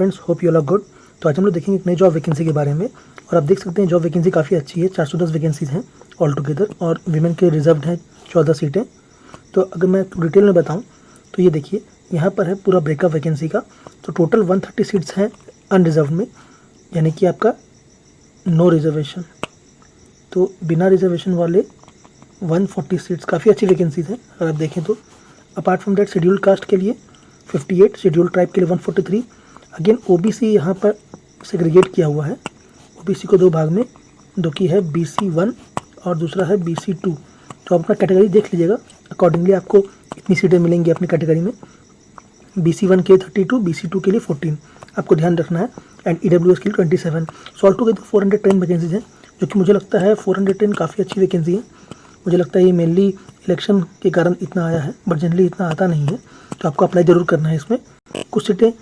Friends, hope you all are good. तो आज हम लोग देखेंगे एक नई जॉब वैकेंसी के बारे में। और आप देख सकते हैं जॉब वैकेंसी काफ़ी अच्छी है। 410 वैकेंसीज हैं ऑल टुगेदर और वीमेन के रिजर्व्ड हैं 14 सीटें। तो अगर मैं डिटेल में बताऊं तो ये देखिए, यहाँ पर है पूरा ब्रेकअप वैकेंसी का। तो टोटल 130 सीट्स हैं अनरिजर्व में, यानी कि आपका नो रिजर्वेशन। तो बिना रिजर्वेशन वाले 140 सीट्स, काफ़ी अच्छी वैकेंसीज हैं अगर आप देखें तो। Apart from that scheduled caste के लिए 58, शेड्यूल्ड ट्राइब के लिए 143। अगेन ओबीसी यहाँ पर सेग्रीगेट किया हुआ है। ओबीसी को दो भाग में, दो की है BC1 और दूसरा है BC2। तो आप अपना कैटेगरी देख लीजिएगा, अकॉर्डिंगली आपको इतनी सीटें मिलेंगी अपनी कैटेगरी में। BC1 के 32, BC2 के लिए 14 आपको ध्यान रखना है, एंड EWS के लिए 27। सो ऑल टुगेदर 410 वैकेंसीज हैं, जो कि मुझे लगता है 410 काफ़ी अच्छी वैकेंसी है। मुझे लगता है ये मेनली इलेक्शन के कारण इतना आया है, बट जनरली इतना आता नहीं है। तो आपको अप्लाई जरूर करना है इसमें। कुछ सीटें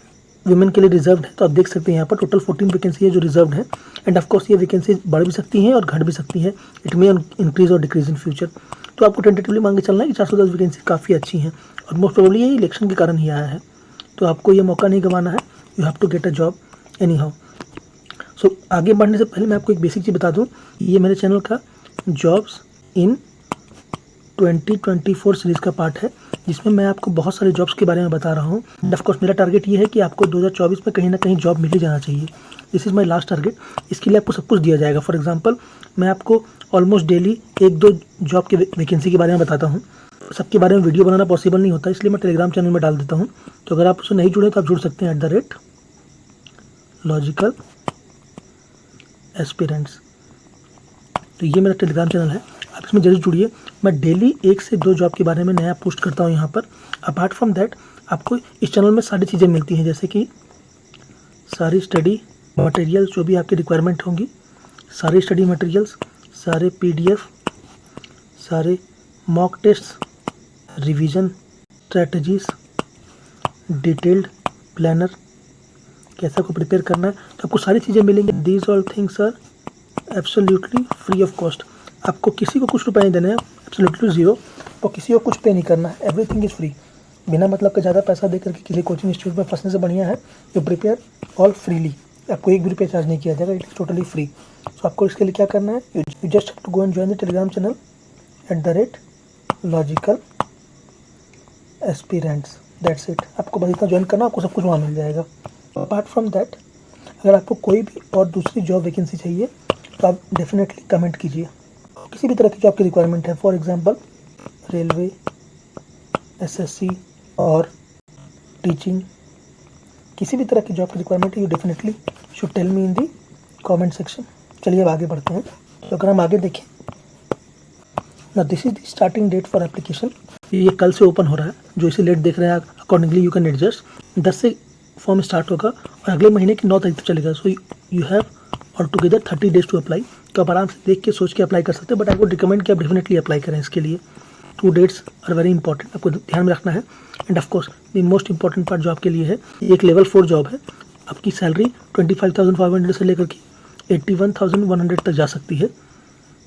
वुमेन के लिए रिजर्व्ड है, तो आप देख सकते हैं यहाँ पर टोटल 14 वैकेंसी है जो रिजर्व्ड है। एंड ऑफकोर्स ये वैकेंसी बढ़ भी सकती हैं और घट भी सकती है। इट मे इंक्रीज और डिक्रीज इन फ्यूचर। तो आपको टेंटेटिवली मान के चलना है कि 410 वैकेंसी काफ़ी अच्छी हैं, और मोस्ट प्रोबेबली ये इलेक्शन के कारण ही आया है। तो आपको ये मौका नहीं गंवाना है। You have to get a job anyhow. So आगे बढ़ने से पहले मैं आपको एक बेसिक चीज़ बता दूँ, ये मेरे चैनल का जॉब्स इन 2024 सीरीज़ का पार्ट है, जिसमें मैं आपको बहुत सारे जॉब्स के बारे में बता रहा हूँ। एंड ऑफकोर्स मेरा टारगेट ये है कि आपको 2024 में कहीं ना कहीं जॉब मिल ही जाना चाहिए। This is my last target. इसके लिए आपको सब कुछ दिया जाएगा। फॉर एग्जांपल, मैं आपको ऑलमोस्ट डेली एक दो जॉब के वैकेंसी के बारे में बताता हूँ। सबके बारे में वीडियो बनाना पॉसिबल नहीं होता, इसलिए मैं टेलीग्राम चैनल में डाल देता हूँ। तो अगर आप उससे नहीं जुड़े तो आप जुड़ सकते हैं @logical aspirants। तो ये मेरा टेलीग्राम चैनल है, आप इसमें जरूर जुड़िए। मैं डेली 1 से 2 जॉब के बारे में नया पोस्ट करता हूँ यहाँ पर। अपार्ट फ्रॉम दैट आपको इस चैनल में सारी चीज़ें मिलती हैं, जैसे कि सारी स्टडी मटेरियल्स जो भी आपकी रिक्वायरमेंट होंगी, सारे स्टडी मटेरियल्स, सारे PDF, सारे mock test, revision strategies, detailed planner, कैसे को प्रिपेयर करना है, तो आपको सारी चीज़ें मिलेंगी। These all things are absolutely free of cost. आपको किसी को कुछ रुपए नहीं देने हैं, एब्सोल्युटली जीरो। तो किसी को कुछ पे नहीं करना है, एवरीथिंग इज़ फ्री। बिना मतलब के ज़्यादा पैसा देकर के किसी कोचिंग इंस्टीट्यूट में फंसने से बढ़िया है जो प्रिपेयर ऑल फ्रीली। आपको एक भी रुपया चार्ज नहीं किया जाएगा, it is totally free. So आपको इसके लिए क्या करना है, you just have to go and join the Telegram channel @logical aspirants। That's it. आपको बस इतना ज्वाइन करना, आपको सब कुछ वहाँ मिल जाएगा। अपार्ट फ्रॉम दैट, अगर आपको कोई भी और दूसरी जॉब वैकेंसी चाहिए तो आप डेफिनेटली कमेंट कीजिए। किसी भी तरह की जो आपकी रिक्वायरमेंट है, फॉर एग्जांपल रेलवे, SSC और टीचिंग, किसी भी तरह की जॉब की रिक्वायरमेंट है, you definitely should tell me in the comment section. चलिए अब आगे बढ़ते हैं। तो अगर हम आगे देखें ना, this is the starting date for application. ये कल से ओपन हो रहा है, जो इसे लेट देख रहे हैं अकॉर्डिंगली यू कैन एडजस्ट। 10 से फॉर्म स्टार्ट होगा और अगले महीने की 9 तारीख तक चलेगा। So you have all together 30 days to apply. तो आप आराम से देख के सोच के अप्लाई कर सकते हैं, बट आई वुड रिकमेंड कि आप डेफिनेटली अप्लाई करें इसके लिए। 2 डेट्स आर वेरी इंपॉर्टेंट, आपको ध्यान में रखना है। And of course the most important part जो आपके लिए है, ये एक लेवल 4 जॉब है। आपकी सैलरी 25,500 से लेकर के 81,100 तक जा सकती है,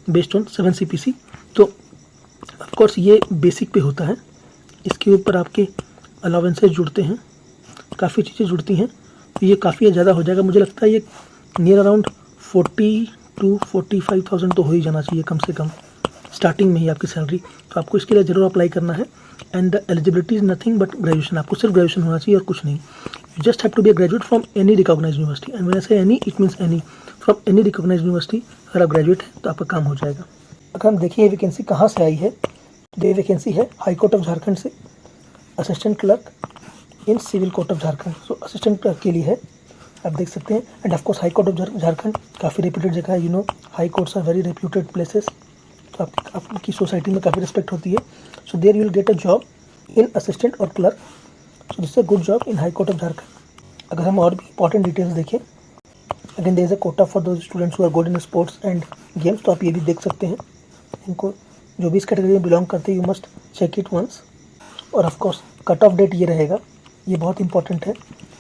बेस्ड ऑन 7 CPC। तो ऑफकोर्स ये बेसिक पे होता है, इसके ऊपर आपके अलाउंसेस जुड़ते हैं, काफ़ी चीज़ें जुड़ती हैं। तो ये काफ़ी ज़्यादा हो जाएगा। मुझे लगता है ये नियर अराउंड 40 to 45,000 तो हो ही जाना चाहिए कम से कम स्टार्टिंग में ही आपकी सैलरी। तो आपको इसके लिए ज़रूर अप्लाई करना है। And the eligibility is nothing but graduation. आपको सिर्फ ग्रेजुएशन होना चाहिए और कुछ नहीं। You just have to be a graduate from any recognised university. And when I say any, it means any, from any recognised university. अगर आप graduate हैं तो आपका काम हो जाएगा। अगर हम देखिए ये वैकेंसी कहाँ से आई है, तो ये वैकेंसी है हाई कोर्ट ऑफ झारखंड से, assistant clerk in civil court of Jharkhand. So assistant clerk के लिए है, आप देख सकते हैं। And of course high court of Jharkhand काफ़ी रेप्यूटेड जगह है। You know high courts are very reputed places. तो आपकी सोसाइटी में काफ़ी रिस्पेक्ट होती है। So there you will get a job in assistant और clerk. So this is a good job in high court of Jharkhand. अगर हम और भी इंपॉर्टेंट डिटेल्स देखें, again there is a quota for those students who are good in sports and games. तो आप ये भी देख सकते हैं। इनको जो भी इस कैटेगरी में बिलोंग करते हैं, you must check it once. और ऑफकोर्स कट ऑफ डेट ये रहेगा, ये बहुत इंपॉर्टेंट है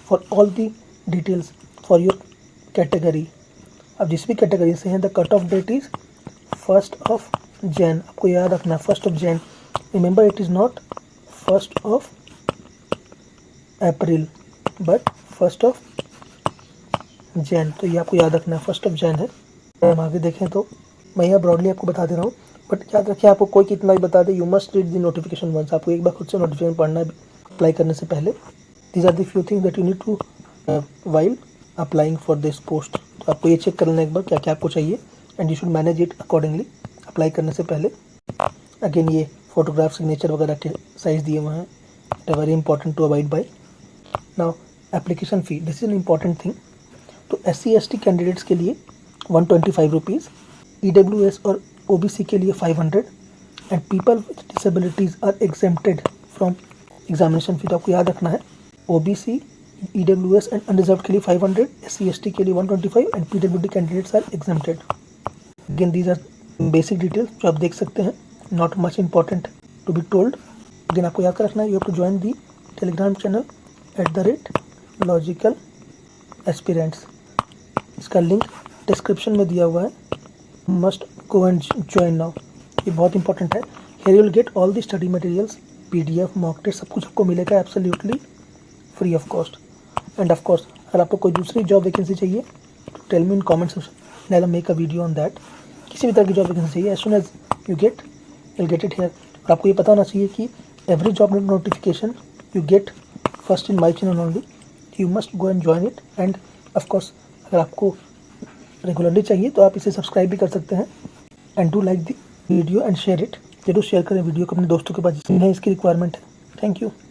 for all the details for your category. अब जिस भी कैटेगरी से हैं, the cut off date is 1 Jan। आपको याद रखना 1 Jan। Remember it is not 1 April but 1 Jan, तो ये आपको याद रखना है 1 जैन है। हम आगे देखें तो मैं यहाँ ब्रॉडली आपको बता दे रहा हूँ, बट याद रखिए आपको कोई कितना भी बता दे, you must read the notification once. आपको एक बार खुद से नोटिफिकेशन पढ़ना है अप्लाई करने से पहले। These are the few things that you need to while applying for this post. तो आपको ये चेक कर लेना एक बार क्या क्या आपको चाहिए, and you should manage it accordingly apply करने से पहले। अगेन ये फोटोग्राफ, सिग्नेचर वगैरह के साइज दिए हुए हैं, it are very important to avoid by. Now application fee, this is an important thing. तो SC/ST कैंडिडेट्स के लिए 125 रुपीज़, EWS और OBC के लिए 500, and people with disabilities are exempted from examination fee. तो आपको याद रखना है OBC, EWS एंड अनरिजर्व्ड के लिए 500, SC/ST के लिए 125 and PWD candidates are exempted. Again these are basic details जो आप देख सकते हैं, not much important to be told. Again आपको याद रखना है you have to join the Telegram channel @logical aspirants. इसका लिंक डिस्क्रिप्शन में दिया हुआ है, must go and join now. ये बहुत इंपॉर्टेंट है। Here you will get all the study materials, PDF, mock test, सब कुछ आपको मिलेगा absolutely free of cost. And of course अगर आपको कोई दूसरी जॉब वैकेंसी चाहिए तो tell me in comment section, I will make a video on that. किसी भी तरह की जॉब वैकेंसी चाहिए, as soon as you get you get it here. और आपको ये पता होना चाहिए कि every job notification you get first in my channel only, you must go and join it. And of course अगर आपको रेगुलरली चाहिए तो आप इसे सब्सक्राइब भी कर सकते हैं। And do like the video and share it, जरूर शेयर करें वीडियो को अपने दोस्तों के पास जिन्हें इसकी रिक्वायरमेंट है। Thank you.